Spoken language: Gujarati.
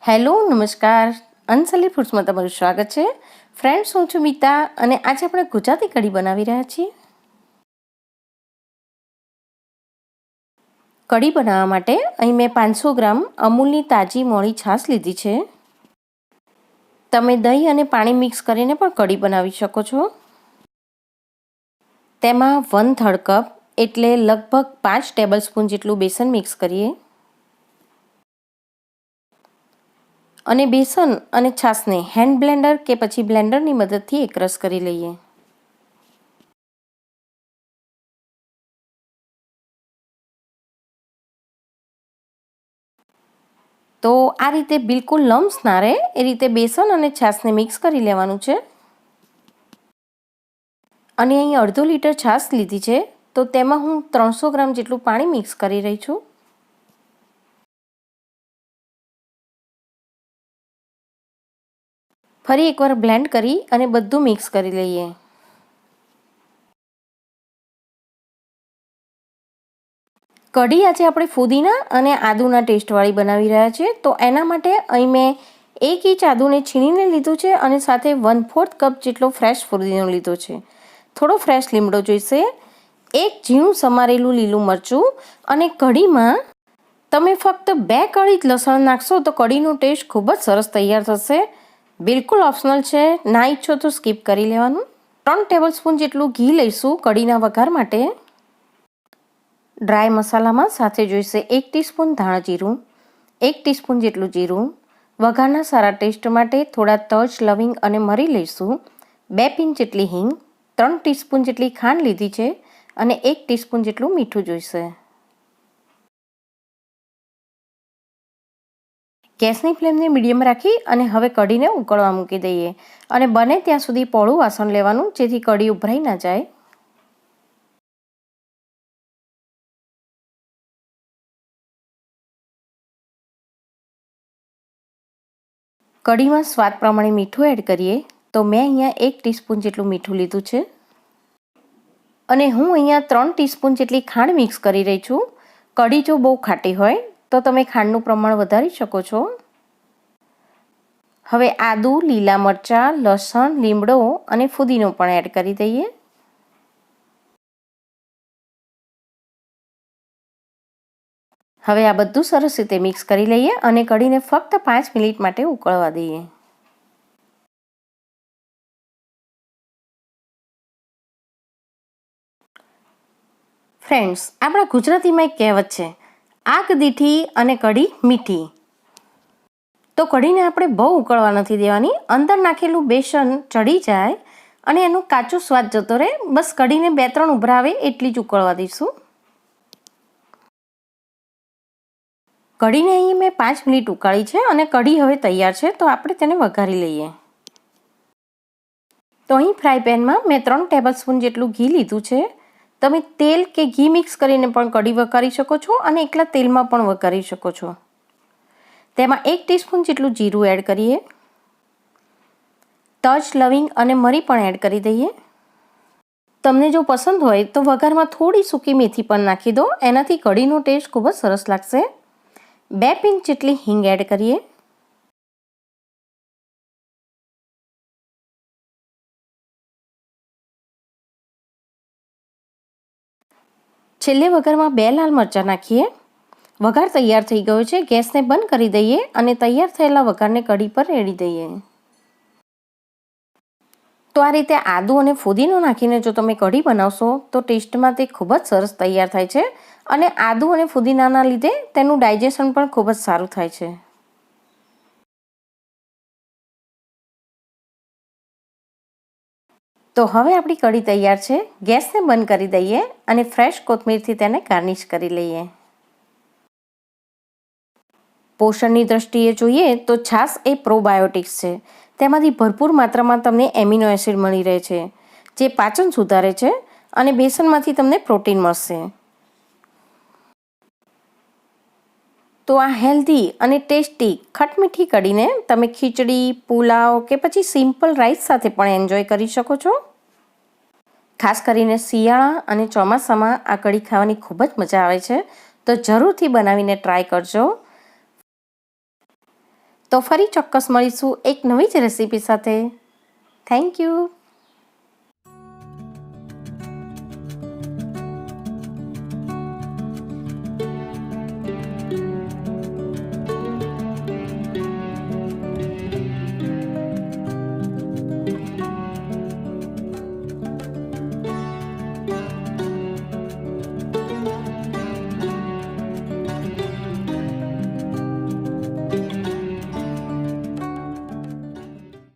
હેલો નમસ્કાર, અનસલી ફૂડ્સમાં તમારું સ્વાગત છે. ફ્રેન્ડ્સ, હું છું મિતા અને આજે આપણે ગુજરાતી કઢી બનાવી રહ્યા છીએ. કઢી બનાવવા માટે અહીં મેં 500 ગ્રામ અમૂલની તાજી મોળી છાશ લીધી છે. તમે દહીં અને પાણી મિક્સ કરીને પણ કઢી બનાવી શકો છો. તેમાં 1/3 કપ એટલે લગભગ 5 ટેબલ સ્પૂન જેટલું બેસન મિક્સ કરીએ અને બેસન અને છાશને હેન્ડ બ્લેન્ડર કે પછી બ્લેન્ડરની મદદથી એકરસ કરી લઈએ. તો આ રીતે બિલકુલ લમ્સ ના રહે એ રીતે બેસન અને છાશને મિક્સ કરી લેવાનું છે. અને અહીં 1/2 લીટર છાશ લીધી છે, તો તેમાં હું 300 ગ્રામ જેટલું પાણી મિક્સ કરી રહી છું. ફરી એકવાર બ્લેન્ડ કરી અને બધું મિક્સ કરી લઈએ. કઢી આજે આપણે ફુદીના અને આદુના ટેસ્ટવાળી બનાવી રહ્યા છીએ, તો એના માટે અહીં મેં 1 ઇંચ આદુને છીણીને લીધું છે અને સાથે 1/4 કપ જેટલો ફ્રેશ ફુદીનો લીધો છે. થોડો ફ્રેશ લીમડો જોઈશે, 1 ઝીણું સમારેલું લીલું મરચું અને કઢીમાં તમે ફક્ત 2 કળી જ લસણ નાખશો તો કઢીનો ટેસ્ટ ખૂબ જ સરસ તૈયાર થશે. બિલકુલ ઓપ્શનલ છે, ના ઈચ્છો તો સ્કીપ કરી લેવાનું. 3 ટેબલ સ્પૂન જેટલું ઘી લઈશું કઢીના વઘાર માટે. ડ્રાય મસાલામાં સાથે જોઈશે 1 ટીસ્પૂન ધાણા જીરું, 1 ટીસ્પૂન જેટલું જીરું. વઘારના સારા ટેસ્ટ માટે થોડા તજ, લવિંગ અને મરી લઈશું. 2 પિંચ જેટલી હિંગ, 3 ટીસ્પૂન જેટલી ખાંડ લીધી છે અને 1 ટીસ્પૂન જેટલું મીઠું જોઈશે. ગેસની ફ્લેમને મીડિયમ રાખી અને હવે કઢીને ઉકળવા મૂકી દઈએ અને બને ત્યાં સુધી પોળું વાસણ લેવાનું, જેથી કઢી ઉભરાઈ ના જાય. કઢીમાં સ્વાદ પ્રમાણે મીઠું એડ કરીએ, તો મેં અહીંયા 1 ટીસ્પૂન જેટલું મીઠું લીધું છે અને હું અહીંયા 3 ટીસ્પૂન જેટલી ખાંડ મિક્સ કરી રહી છું. કઢી જો બહુ ખાટી હોય તો તમે ખાંડનું પ્રમાણ વધારી શકો છો. હવે આદુ, લીલા મરચાં, લસણ, લીમડો અને ફુદીનો પણ એડ કરી દઈએ. હવે આ બધું સરસ રીતે મિક્સ કરી લઈએ અને કઢીને ફક્ત 5 મિનિટ માટે ઉકળવા દઈએ. ફ્રેન્ડ્સ, આપણા ગુજરાતીમાં એક કહેવત છે, આગ દીઠી અને કઢી મીઠી. તો કઢીને આપણે બહુ ઉકળવા નથી દેવાની. અંદર નાખેલું બેસન ચડી જાય અને એનો કાચો સ્વાદ જતો રહે, બસ કઢીને 2-3 ઉભરાવે એટલી જ ઉકળવા દઈશું. કઢીને અહીં મેં 5 મિનિટ ઉકાળી છે અને કઢી હવે તૈયાર છે, તો આપણે તેને વઘારી લઈએ. તો અહીં ફ્રાય પેનમાં મેં 3 ટેબલ સ્પૂન જેટલું ઘી લીધું છે. તમે તેલ કે ઘી મિક્સ કરીને પણ કઢી વઘારી શકો છો અને એકલા તેલમાં પણ વઘારી શકો છો. તેમાં 1 ટીસ્પૂન જેટલું જીરું એડ કરીએ. તજ, લવિંગ અને મરી પણ એડ કરી દઈએ. તમને જો પસંદ હોય તો વઘારમાં થોડી સૂકી મેથી પણ નાખી દો, એનાથી કઢીનો ટેસ્ટ ખૂબ જ સરસ લાગશે. 2 પિંચ જેટલી હિંગ એડ કરીએ. છેલ્લે વઘારમાં 2 લાલ મરચાં નાખીએ. વઘાર તૈયાર થઈ ગયો છે, ગેસને બંધ કરી દઈએ અને તૈયાર થયેલા વઘારને કઢી પર રેડી દઈએ. તો આ રીતે આદુ અને ફુદીનો નાખીને જો તમે કઢી બનાવશો તો ટેસ્ટમાં તે ખૂબ જ સરસ તૈયાર થાય છે અને આદુ અને ફુદીનાના લીધે તેનું ડાયજેશન પણ ખૂબ જ સારું થાય છે. તો હવે આપણી કઢી તૈયાર છે. ગેસને બંધ કરી દઈએ અને ફ્રેશ કોથમીરથી તેને ગાર્નિશ કરી લઈએ. પોષણની દ્રષ્ટિએ જોઈએ તો છાશ એ પ્રોબાયોટિક્સ છે. તેમાંથી ભરપૂર માત્રામાં તમને એમિનો એસિડ મળી રહે છે, જે પાચન સુધારે છે અને બેસનમાંથી તમને પ્રોટીન મળશે. તો આ હેલ્ધી અને ટેસ્ટી ખટમીઠી કઢીને તમે ખીચડી, પુલાવ કે પછી સિમ્પલ રાઈસ સાથે પણ એન્જોય કરી શકો છો. ખાસ કરીને શિયાળા અને ચોમાસામાં આ કઢી ખાવાની ખૂબ જ મજા આવે છે, તો જરૂરથી બનાવીને ટ્રાય કરજો. તો ફરી ચોક્કસ મળીશું એક નવી જ રેસીપી સાથે. Thank you.